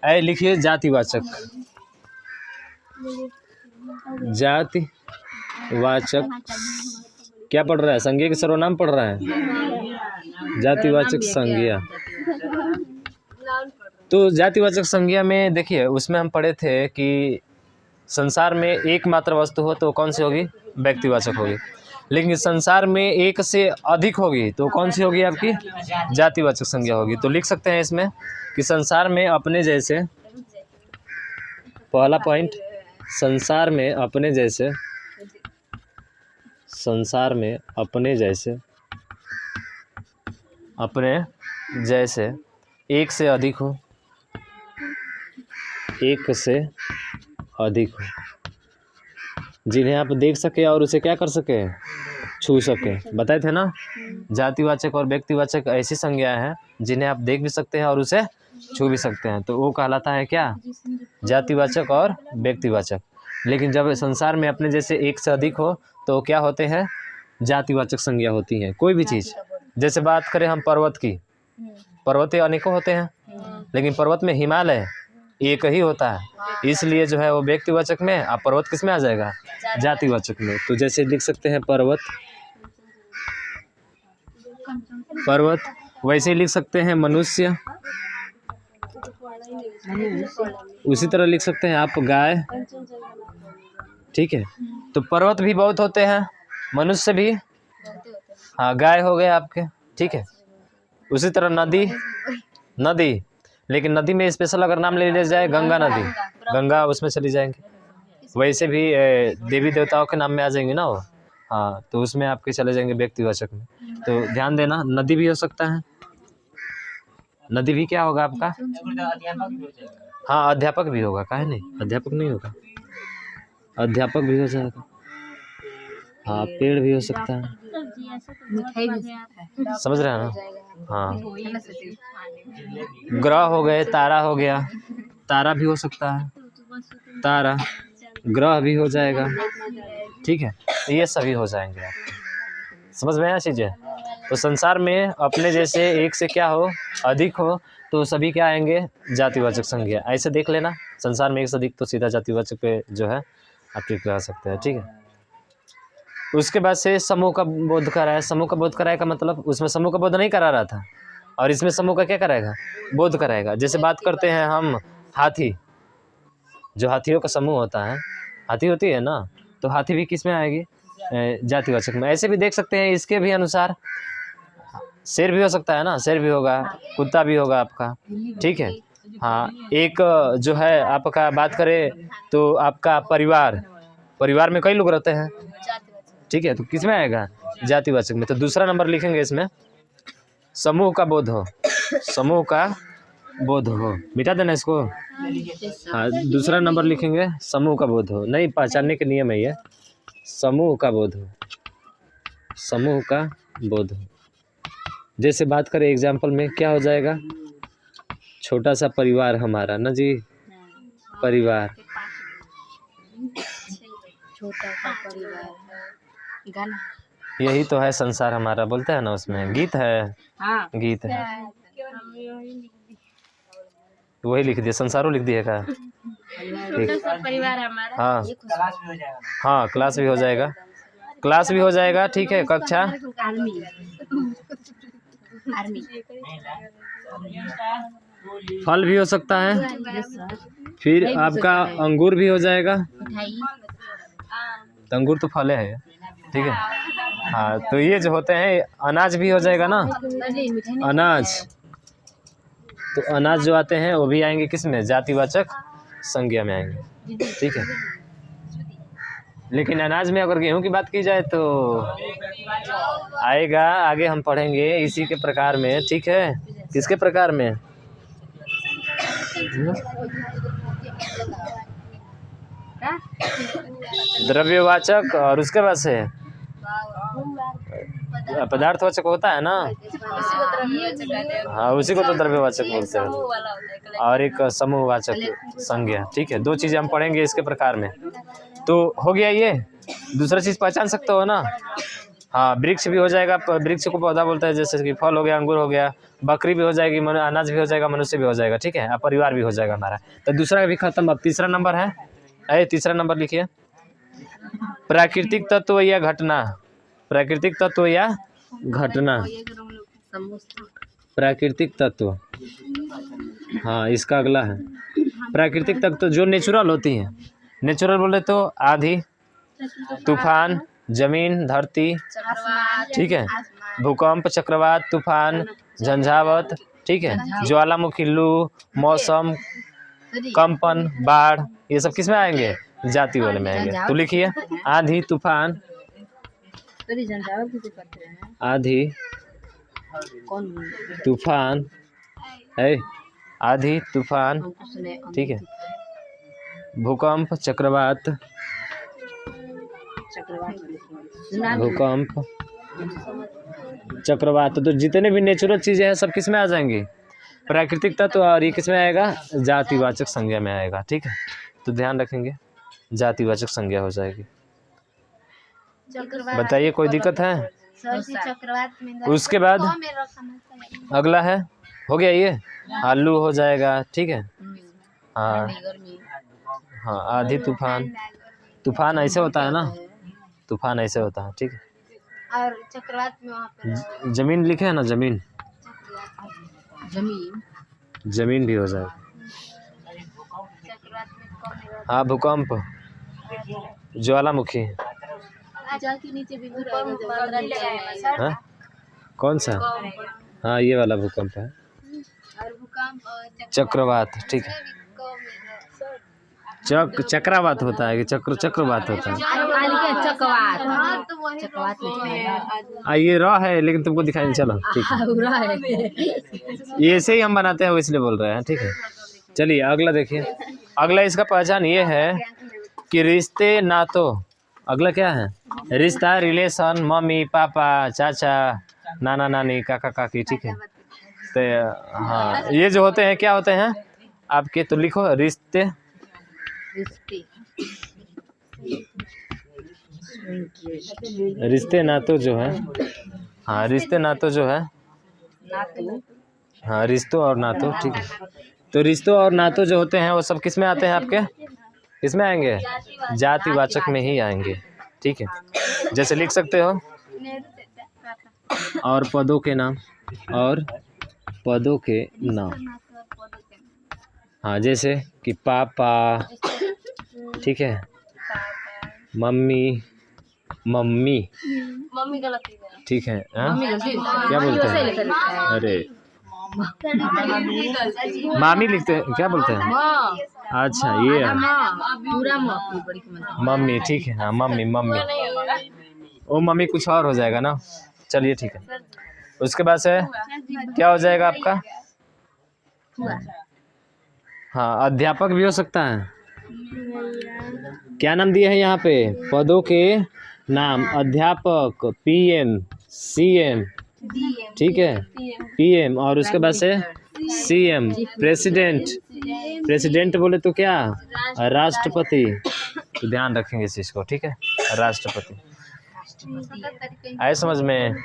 ऐ लिखिए जातिवाचक, जातिवाचक क्या पढ़ रहा है? संज्ञा के सर्वनाम पढ़ रहा है, जातिवाचक संज्ञा। तो जातिवाचक संज्ञा में देखिए, उसमें हम पढ़े थे कि संसार में एकमात्र वस्तु हो तो कौन सी होगी? व्यक्तिवाचक होगी। लेकिन संसार में एक से अधिक होगी तो कौन सी होगी? आपकी जातिवाचक संज्ञा होगी। तो लिख सकते हैं इसमें कि संसार में अपने जैसे, पहला पॉइंट, संसार में अपने जैसे, संसार में अपने जैसे, अपने जैसे एक से अधिक हो, एक से अधिक हो, जिन्हें आप देख सके और उसे क्या कर सके? छू सके। बताए थे ना, जातिवाचक और व्यक्तिवाचक ऐसी संज्ञा है जिन्हें आप देख भी सकते हैं और उसे छू भी सकते हैं, तो वो कहलाता है क्या? जातिवाचक और व्यक्तिवाचक। लेकिन जब संसार में अपने जैसे एक से अधिक हो तो क्या होते हैं? जातिवाचक संज्ञा होती है। कोई भी चीज़, जैसे बात करें हम पर्वत की, पर्वत अनेकों होते हैं, लेकिन पर्वत में हिमालय एक ही होता है, इसलिए जो है वो व्यक्तिवाचक में, आप पर्वत किस में आ जाएगा? जातिवाचक में। तो जैसे लिख सकते हैं पर्वत, पर्वत। वैसे ही लिख सकते हैं मनुष्य, उसी तरह लिख सकते हैं आप गाय, ठीक है। तो पर्वत भी बहुत होते हैं, मनुष्य भी, हाँ, गाय हो गए आपके, ठीक है। उसी तरह नदी, नदी, लेकिन नदी में स्पेशल अगर नाम ले लिया जाए गंगा नदी, गंगा उसमें चली जाएंगे। वैसे भी देवी देवताओं के नाम में आ जाएंगे ना वो, हाँ, तो उसमें आपके चले जाएंगे व्यक्तिवाचक में। तो ध्यान देना, नदी भी हो सकता है, नदी भी क्या होगा आपका? हाँ, अध्यापक भी होगा, काहे नहीं? अध्यापक नहीं होगा, अध्यापक भी हो जाएगा, हाँ, पेड़ भी हो सकता है, समझ रहे हैं ना? हाँ, ग्रह हो गए, तारा हो गया, तारा भी हो सकता है, तारा, ग्रह भी हो जाएगा, ठीक है। ये सभी हो जाएंगे आपके, समझ में आया चीज़ें? तो संसार में अपने जैसे एक से क्या हो? अधिक हो, तो सभी क्या आएंगे? जातिवाचक संज्ञा। ऐसे देख लेना, संसार में एक से अधिक तो सीधा जातिवाचक पे जो है आप टिक लगा सकते हैं, ठीक है। उसके बाद से समूह का बोध कराया। समूह का बोध कराया का मतलब, उसमें समूह का बोध नहीं करा रहा था, और इसमें समूह का क्या कराएगा? बोध कराएगा। जैसे बात करते हैं हम हाथी, जो हाथियों का समूह होता है, हाथी होती है ना, तो हाथी भी किस में आएगी? जातिवाचक में। ऐसे भी देख सकते हैं इसके भी अनुसार, शेर भी हो सकता है ना, शेर भी होगा, कुत्ता भी होगा आपका, ठीक है। हाँ, एक जो है आपका बात करें तो आपका परिवार, परिवार में कई लोग रहते हैं, ठीक है, तो किस में आएगा? जातिवाचक में। तो दूसरा नंबर लिखेंगे इसमें, समूह का बोध हो, समूह का बोध हो, मिटा देना इसको। हाँ, दूसरा नंबर लिखेंगे, समूह का बोध हो, नहीं, पहचानने के नियम है ये, समूह का बोध हो, समूह का बोध हो। जैसे बात करें एग्जाम्पल में, क्या हो जाएगा? छोटा सा परिवार हमारा ना जी, परिवार, छोटा सा परिवार, गाना, यही तो है संसार हमारा, बोलते हैं ना, उसमें गीत है, हाँ, गीत है, वही लिख दिया, संसारों लिख दिया का, परिवार हमारा, हाँ, हाँ, क्लास भी हो जाएगा, क्लास भी हो जाएगा, ठीक है, कक्षा, फल भी हो सकता है, फिर आपका अंगूर भी हो जाएगा, तो अंगूर तो फल है, ठीक है। हाँ, तो ये जो होते हैं, अनाज भी हो जाएगा ना, अनाज, तो अनाज जो आते हैं वो भी आएंगे किस में? जातिवाचक संज्ञा में आएंगे, ठीक है। लेकिन अनाज में अगर गेहूं की बात की जाए तो आएगा, आगे हम पढ़ेंगे इसी के प्रकार में, ठीक है। किसके प्रकार में? द्रव्यवाचक, और उसके बाद से पदार्थवाचक होता है ना, हाँ, उसी को तो द्रव्यवाचक बोलते हैं, और एक समूहवाचक संज्ञा, ठीक है। दो चीज़ें हम पढ़ेंगे इसके प्रकार में। तो हो गया ये, दूसरा चीज़ पहचान सकते हो ना, हाँ, वृक्ष भी हो जाएगा, वृक्ष को पौधा बोलता है, जैसे कि फल हो गया, अंगूर हो गया, बकरी भी हो जाएगी, अनाज भी हो जाएगा, मनुष्य भी हो जाएगा, ठीक है, अब परिवार भी हो जाएगा हमारा। तो दूसरा भी खत्म, अब तीसरा नंबर है, तीसरा नंबर लिखिए, प्राकृतिक तत्व या घटना। प्राकृतिक तत्व या घटना, प्राकृतिक तत्व, हाँ इसका अगला है प्राकृतिक तत्व जो नेचुरल होती हैं। नेचुरल बोले तो आंधी, तूफान, जमीन, धरती, ठीक है, भूकंप, चक्रवात, तूफान, झंझावत, ठीक है, ज्वालामुखी, लू, मौसम, कंपन, बाढ़, ये सब किस में आएंगे? जाति वाले में आएंगे। तो लिखिए आंधी, तूफान, आंधी, तूफान, आंधी, तूफान, ठीक है, भूकंप, चक्रवात, भूकंप, चक्रवात, तो जितने भी नेचुरल चीजें हैं सब किस में आ जाएंगी? प्राकृतिक तत्व, और ये किस में आएगा? जातिवाचक संज्ञा में आएगा, ठीक है। तो ध्यान रखेंगे, जातिवाचक संज्ञा हो जाएगी। बताइए कोई दिक्कत है? उसके बाद अगला है, हो गया ये, आलू हो जाएगा, ठीक है, हाँ हाँ, आंधी, तूफान, तूफान ऐसे होता है ना, तूफान ऐसे होता है, ठीक है। और चक्रवात में वहाँ पे जमीन लिखे है ना, जमीन, जमीन, जमीन भी हो जाएगा। हाँ, भूकंप, ज्वालामुखी, के नीचे भी हाँ कौन सा? हाँ ये वाला भूकंप है, और भूकंप, चक्रवात, ठीक है, चक्रवात होता है कि चक्रवात होता है? ये रॉ है लेकिन तुमको दिखाई नहीं, चलो ठीक है, ये ऐसे ही हम बनाते हैं इसलिए बोल रहे हैं, ठीक है। चलिए अगला देखिए, अगला इसका पहचान ये है कि रिश्ते नातों, अगला क्या है? रिश्ता, रिलेशन, मम्मी पापा, चाचा, नाना नानी, काका काकी, ठीक है। तो हाँ ये जो होते हैं क्या होते हैं आपके? तो लिखो रिश्ते, रिश्ते नातों जो है, हाँ रिश्ते नातों जो है, हाँ रिश्तों और नातों, ठीक है। तो रिश्तों और नातों जो होते हैं वो सब किस में आते हैं आपके? किस में आएंगे? जातिवाचक में ही आएंगे, ठीक है। जैसे लिख सकते हो, और पदों के नाम, और पदों के नाम, हाँ जैसे कि पापा, ठीक है, मम्मी, मम्मी, मम्मी गलत, ठीक है, क्या बोलते हैं? अरे मामी लिखते हैं, क्या बोलते हैं? अच्छा ये मम्मी, ठीक है, हाँ मम्मी, मम्मी, ओ मम्मी कुछ और हो जाएगा ना, चलिए ठीक है। उसके बाद से क्या हो जाएगा आपका? हाँ अध्यापक भी हो सकता है। क्या नाम दिए हैं यहाँ पे? पदों के नाम, अध्यापक, पीएम, सीएम, ठीक है, पीएम, और उसके बाद से सीएम, प्रेसिडेंट, प्रेसिडेंट बोले तो क्या? राष्ट्रपति। तो ध्यान रखेंगे इस चीज को, ठीक है, राष्ट्रपति। आए समझ में?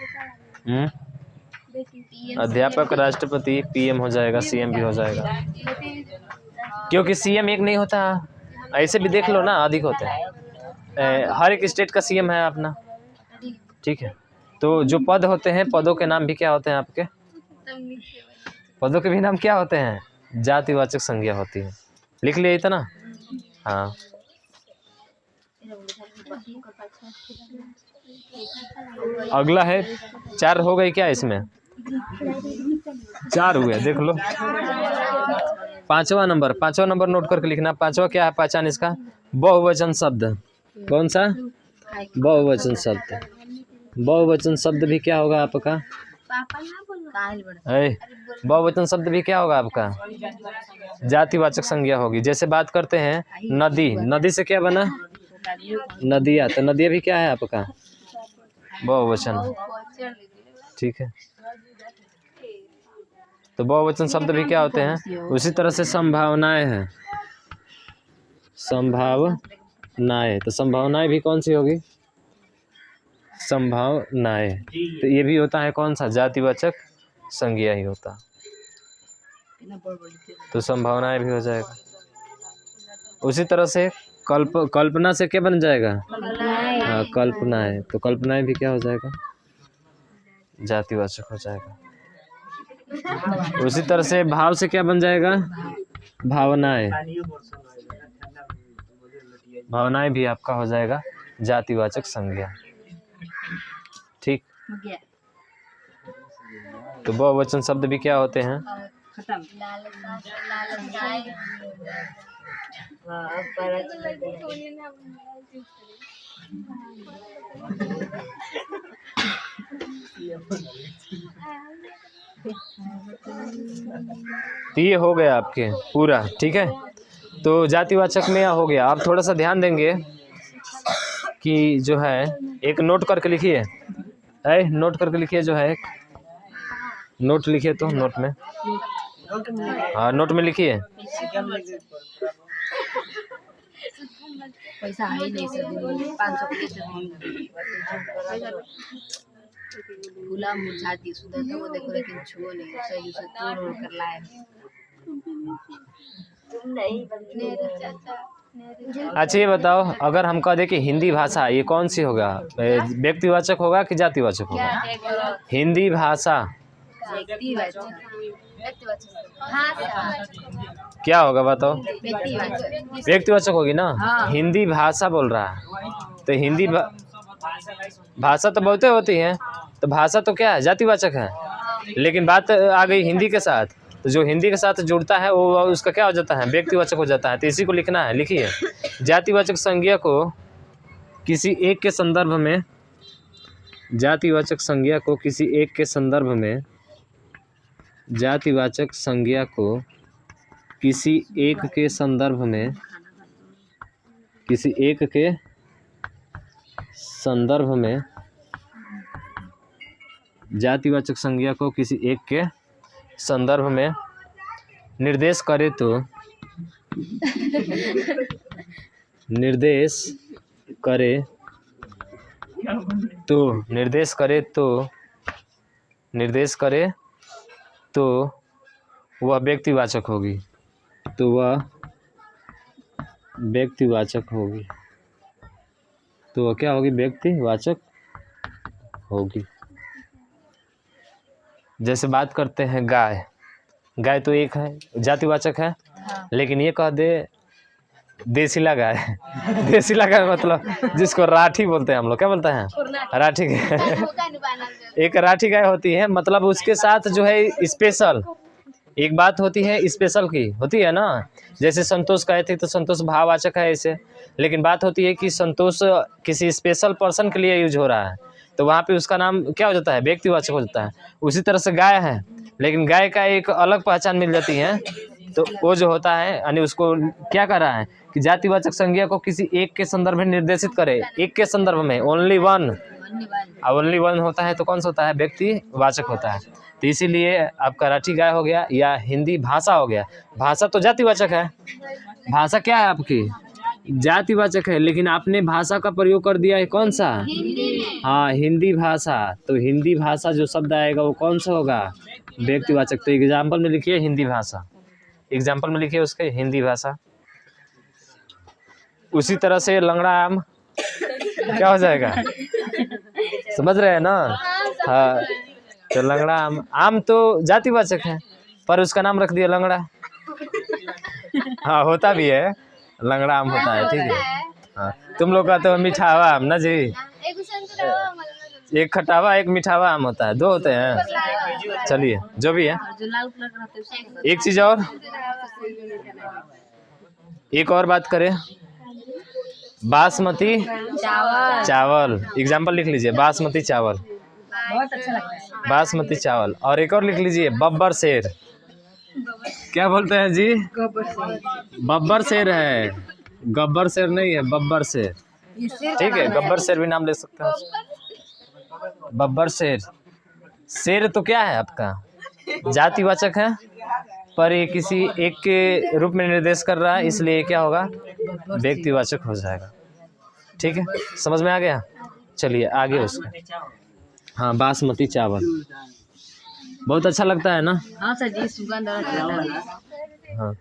अध्यापक, राष्ट्रपति, पीएम हो जाएगा, सीएम भी हो जाएगा, क्योंकि सीएम एक नहीं होता, ऐसे भी देख लो ना, अधिक होते हैं। हर एक स्टेट का सीएम है अपना, ठीक है। तो जो पद होते हैं, पदों के नाम भी क्या होते हैं आपके? पदों के भी नाम क्या होते हैं? जातिवाचक संज्ञा होती है। लिख लिया इतना, हाँ। अगला है, 4 हो गई क्या इसमें? 4 हुए, देख लो। पांचवा नंबर नोट करके लिखना। पांचवा क्या है पहचान इसका? बहुवचन शब्द। कौन सा? बहुवचन शब्द। बहुवचन शब्द भी क्या होगा आपका? बहुवचन शब्द भी क्या होगा आपका? जातिवाचक संज्ञा होगी। जैसे बात करते हैं नदी, नदी से क्या बना? नदिया। तो नदिया भी क्या है आपका? बहुवचन, ठीक है। तो बहुवचन शब्द भी क्या होते हैं? उसी तरह से संभावनाएं हैं, संभावनाएं। तो संभावनाएं भी कौन सी होगी? संभावनाएं, तो ये भी होता है कौन सा, जातिवाचक संज्ञा ही होता, तो संभावनाएं भी हो जाएगा। उसी तरह से कल्पना से क्या बन जाएगा, हाँ कल्पनाएं, तो कल्पनाएं भी क्या हो जाएगा, जातिवाचक हो जाएगा। उसी तरह से भाव से क्या बन जाएगा, भावनाएं, भावनाएं भी आपका हो जाएगा जातिवाचक संज्ञा। ठीक, तो बहुवचन शब्द भी क्या होते हैं, तो ये हो गया आपके पूरा। ठीक है, तो जातिवाचक में हो गया। आप थोड़ा सा ध्यान देंगे कि जो है एक नोट करके लिखिए, नोट करके लिखिए, जो है नोट लिखिए, तो नोट में, हाँ नोट में लिखिए। पैसा है नहीं सब 500 फूला मुरझाती सुधर तो वो देखो, लेकिन छुओ नहीं, सही से तोड़ कर लाए। अच्छा ये बताओ, अगर हम कह दें कि हिंदी भाषा, ये कौन सी होगा, व्यक्तिवाचक होगा कि जातिवाचक होगा, हिंदी भाषा क्या होगा बताओ, व्यक्तिवाचक होगी ना। हिंदी भाषा बोल रहा है, तो हिंदी भाषा तो बहुते होती है, तो भाषा तो क्या है, जातिवाचक है। लेकिन बात आ गई हिंदी के साथ, तो जो हिंदी के साथ जुड़ता है वो उसका क्या हो जाता है, व्यक्तिवाचक हो जाता है। तो इसी को लिखना है, लिखिए। जातिवाचक संज्ञा को किसी एक के संदर्भ में, जातिवाचक संज्ञा को किसी एक के संदर्भ में, जातिवाचक संज्ञा को किसी एक के संदर्भ में, किसी एक के संदर्भ में, जातिवाचक संज्ञा को किसी एक के संदर्भ में निर्देश करे तो, निर्देश करे तो वह व्यक्तिवाचक होगी, तो वह व्यक्तिवाचक होगी, तो वह क्या होगी, व्यक्तिवाचक होगी। जैसे बात करते हैं गाय, गाय तो एक है, जातिवाचक है। लेकिन ये कह दे देसीला गाय, देसीला गाय मतलब जिसको राठी बोलते हैं हम लोग, क्या बोलते हैं, राठी गाय। एक राठी गाय होती है, मतलब उसके साथ जो है स्पेशल एक बात होती है, स्पेशल की होती है ना। जैसे संतोष कहे थे, तो संतोष भाववाचक है ऐसे, लेकिन बात होती है कि संतोष किसी स्पेशल पर्सन के लिए यूज हो रहा है, तो वहाँ पे उसका नाम क्या हो जाता है, व्यक्तिवाचक हो जाता है। उसी तरह से गाय है, लेकिन गाय का एक अलग पहचान मिल जाती है, तो वो जो होता है, यानी उसको क्या कर रहा है कि जातिवाचक संज्ञा को किसी एक के संदर्भ में निर्देशित करे, एक के संदर्भ में, ओनली वन, ओनली वन होता है तो कौन सा होता है, व्यक्तिवाचक होता है। तो इसीलिए आपका राठी गाय हो गया, या हिंदी भाषा हो गया। भाषा तो जातिवाचक है, भाषा क्या है आपकी, जातिवाचक है, लेकिन आपने भाषा का प्रयोग कर दिया है कौन सा, हाँ हिंदी भाषा। तो हिंदी भाषा जो शब्द आएगा वो कौन सा होगा, व्यक्तिवाचक। तो एग्जाम्पल में लिखिए हिंदी भाषा, एग्जाम्पल में लिखिए उसके हिंदी भाषा। उसी तरह से लंगड़ा आम क्या हो जाएगा, समझ रहे हैं ना, हाँ। तो लंगड़ा आम, आम तो जातिवाचक है, पर उसका नाम रख दिया लंगड़ा। हाँ होता भी है, लंगड़ा आम होता है, ठीक है। हाँ तुम लोग का तो मीठावा आम ना जी, एक खटावा एक मीठावा आम होता है, दो होते हैं। चलिए जो भी है, एक चीज और, एक और बात करें, बासमती चावल, एग्जाम्पल लिख लीजिए, बासमती चावल, बहुत अच्छा लगता है। बासमती चावल। और एक और लिख लीजिए, बब्बर शेर, क्या बोलते हैं जी, बब्बर शेर है, गब्बर शेर नहीं है, बब्बर शेर, ठीक है। गब्बर शेर भी नाम ले सकते हैं, बब्बर शेर। शेर तो क्या है आपका, जातिवाचक है, पर ये किसी एक के रूप में निर्देश कर रहा है, इसलिए क्या होगा, व्यक्तिवाचक हो जाएगा। ठीक है, समझ में आ गया। चलिए आगे उसका। हाँ बासमती चावल बहुत अच्छा लगता है ना। हाँ सर जी, सुगंध और अच्छा लगता है। हाँ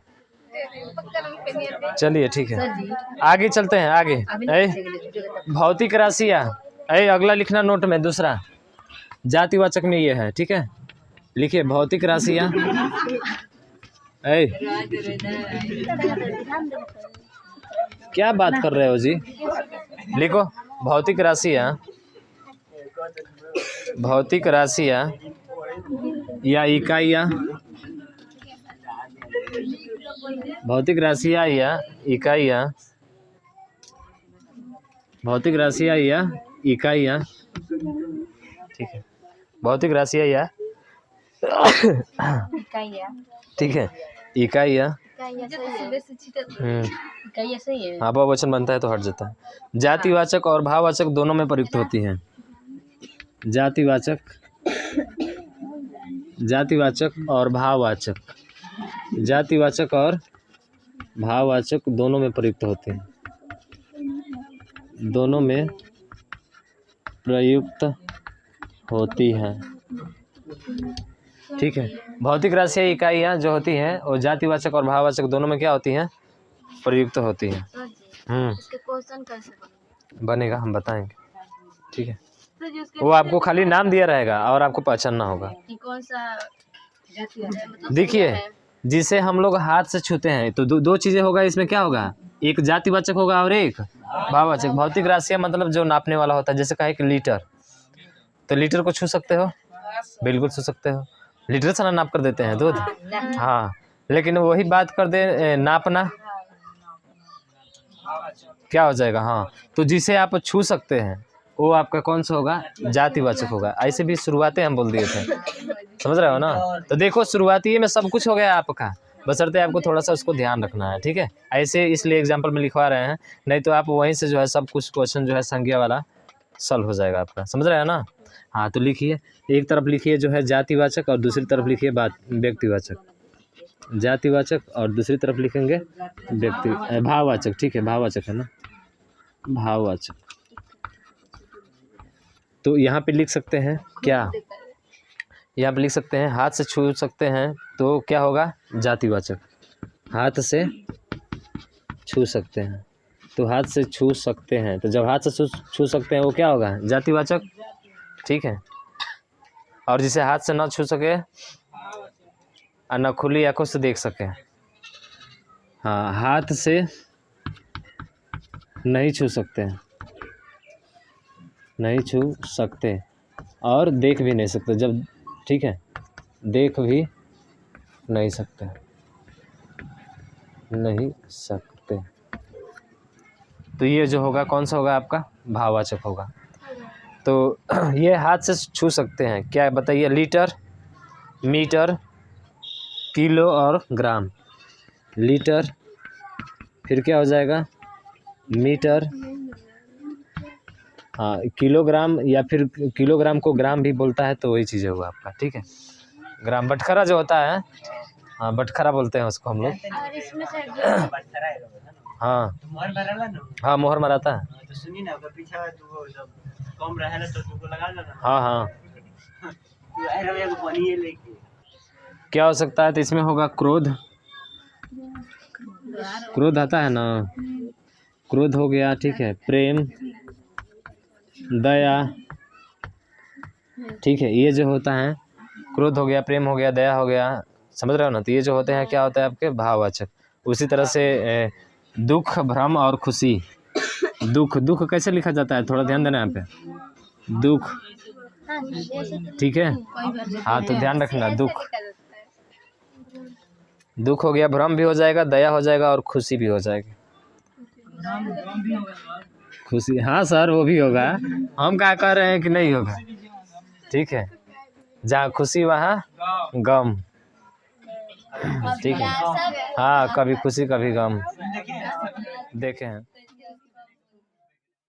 चलिए ठीक है सर जी आगे चलते हैं आगे। अभी ए नहीं भौतिक राशियाँ, ए अगला लिखना नोट में, दूसरा जातिवाचक में ये है, ठीक है। लिखिए भौतिक राशियाँ। ए क्या बात कर रहे हो जी, लिखो भौतिक राशियाँ। भौतिक राशियाँ या इकाइयाँ, भौतिक राशियाँ या इकाइयाँ, भौतिक राशियाँ या इकाइयाँ, ठीक है। भौतिक राशियाँ या ठीक है इकाइयाँ। सही है। हाँ बहुवचन बनता है तो हट जाता है। जातिवाचक और भाववाचक दोनों में प्रयुक्त होती हैं। जातिवाचक, जातिवाचक और भाववाचक, जातिवाचक और भाववाचक दोनों में प्रयुक्त होते हैं, दोनों में प्रयुक्त होती हैं, ठीक है। भौतिक राशियाँ इकाइयाँ जो होती हैं वो जातिवाचक और भाववाचक दोनों में क्या होती हैं, प्रयुक्त होती हैं। इसके क्वेश्चन कैसे बनेगा हम बताएंगे, ठीक है। वो आपको खाली नाम दिया रहेगा और आपको पहचानना होगा। कौन सा जाति है? मतलब देखिए जिसे हम लोग हाथ से छूते हैं तो दो चीज़ें होगा इसमें, क्या होगा, एक जातिवाचक होगा और एक भाववाचक। भौतिक राशियाँ मतलब जो नापने वाला होता है, जैसे कहा एक लीटर, तो लीटर को छू सकते हो, बिल्कुल छू सकते हो, लीटर से ना नाप कर देते हैं दूध। हाँ लेकिन वही बात कर दे नापना, क्या हो जाएगा। हाँ तो जिसे आप छू सकते हैं वो आपका कौन सा होगा, जातिवाचक होगा। ऐसे भी शुरुआतें हम बोल दिए थे, समझ रहे हो ना। तो देखो शुरुआती में सब कुछ हो गया आपका, बशर्ते आपको थोड़ा सा उसको ध्यान रखना है, ठीक है। ऐसे इसलिए एग्जाम्पल में लिखवा रहे हैं, नहीं तो आप वहीं से जो है सब कुछ क्वेश्चन जो है संज्ञा वाला सॉल्व हो जाएगा आपका, समझ रहे हो ना। हाँ तो लिखिए, एक तरफ लिखिए जो है जातिवाचक और दूसरी तरफ लिखिए व्यक्तिवाचक, जातिवाचक और दूसरी तरफ लिखेंगे भाववाचक, ठीक है भाववाचक है ना, भाववाचक। तो यहाँ पे लिख सकते हैं क्या, यहाँ पे लिख सकते हैं हाथ से छू सकते हैं तो क्या होगा, जातिवाचक। हाथ से छू सकते हैं तो हाथ से छू सकते हैं, तो जब हाथ से छू सकते हैं वो क्या होगा, जातिवाचक, ठीक है। और जिसे हाथ से ना छू सके और न खुली आंखों से देख सके, हाँ हाथ से नहीं छू सकते, नहीं छू सकते और देख भी नहीं सकते, जब ठीक है देख भी नहीं सकते, नहीं सकते, तो ये जो होगा कौन सा होगा आपका, भाववाचक होगा। तो ये हाथ से छू सकते हैं, क्या बताइए, लीटर, मीटर, किलो और ग्राम। लीटर फिर क्या हो जाएगा, मीटर, हाँ किलोग्राम, या फिर किलोग्राम को ग्राम भी बोलता है तो वही चीज़ होगा आपका, ठीक है। ग्राम बटखरा जो होता है, हाँ बटखरा बोलते हैं उसको हम लोग। हाँ हाँ मोहर मराता है, हाँ हाँ क्या हो सकता है, तो इसमें होगा क्रोध, क्रोध आता है ना, क्रोध हो गया, ठीक है। प्रेम, दया, ठीक है, ये जो होता है क्रोध हो गया, प्रेम हो गया, दया हो गया, समझ रहे हो ना। तो ये जो होते हैं क्या होता है आपके, भाववाचक। उसी तरह से दुख, भ्रम और खुशी। दुख, दुख कैसे लिखा जाता है, थोड़ा ध्यान देना यहाँ पे, दुख, ठीक है। हाँ तो ध्यान रखना, दुख, दुख हो गया, भ्रम भी हो जाएगा, दया हो जाएगा और खुशी भी हो जाएगी। खुशी, हाँ सर वो भी होगा, हम क्या कह रहे हैं कि नहीं होगा, ठीक है। जहाँ खुशी वहाँ गम, ठीक है। हाँ कभी खुशी कभी गम, देखे हैं।